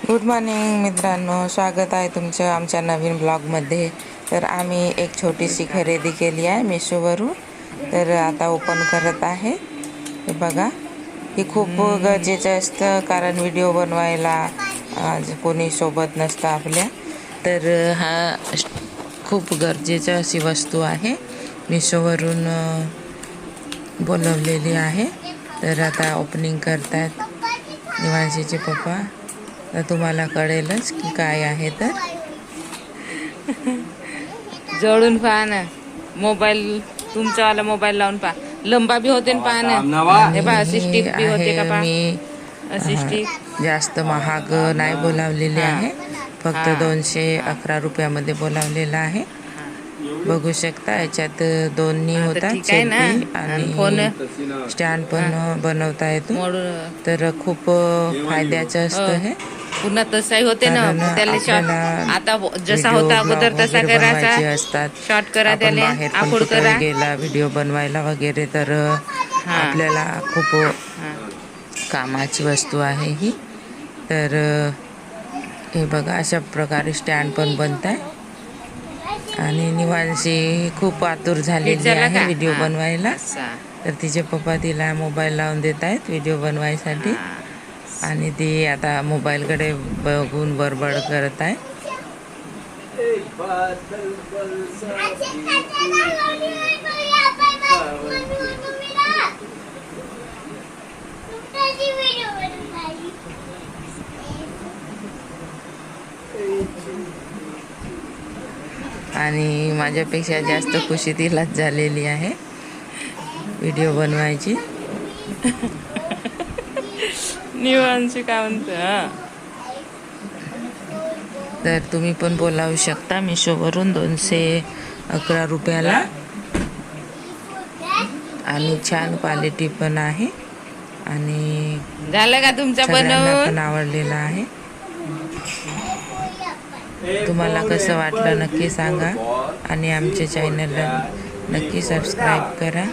Good morning मित्रांनो, स्वागत आहे तुमचं आमच्या नवीन ब्लॉगमध्ये. तर आम्ही एक छोटीशी खरेदी केली आहे मिशोवरून. तर आता ओपन करत आहे. हे बघा, हे खूप गरजेचं असतं कारण व्हिडिओ बनवायला कोणी सोबत नसतं आपल्या. तर हा खूप गरजेची अशी वस्तू आहे, मिशोवरून बोलवलेली आहे. तर आता ओपनिंग करतायत निवांशीचे पप्पा. तर तुम्हाला कळेलच की काय आहे. तर जवळून पहा ना, मोबाईल तुमचावाला मोबाईल लावून पहा. लंबा बी होते पहा ना, हे पहा अशी स्टिक बी होते का पहा. मी अशी स्टिक जास्त महाग नाही बोलावलेली आहे, फक्त 211 रुपयामध्ये बोलावलेला आहे. बघू शकता, याच्यात दोन्ही होतात, सेल्फी आणि स्टँड पण बनवता येतो. तर खूप फायद्याचं असतं हे. पुन्हा तसाही होते ना, त्याला शॉर्ट आता जसा होता अगोदर तसा करायचा, असतात. शॉर्ट करा, आपण त्याला बाहेर पण आखूड कुठे करा, गेला व्हिडिओ बनवायला वगैरे, तर आपल्याला खूप कामाची वस्तू आहे ही. तर हे बघा, अशा प्रकारे स्टँड पण बनत आहे. आणि निवांशी खूप आतुर झालेली आहे व्हिडिओ बनवायला. तर तिचे पप्पा तिला मोबाईल लावून देत आहेत व्हिडिओ बनवायसाठी, आणि ती आता मोबाईलकडे बघून बडबड करत आहे. आणि माझ्यापेक्षा जास्त खुशी तिलाच झालेली आहे व्हिडिओ बनवायची. निवांशी काय म्हणतं. तर तुम्ही पण बोलावू शकता मिशोवरून 211 रुपयाला, आणि छान क्वालिटी पण आहे आणि झालं का तुमचा सगळ्यांना पण बनवून? आवडलेला आहे. तुम्हाला कसं वाटलं नक्की सांगा, आणि आमच्या चॅनलला नक्की सबस्क्राईब करा.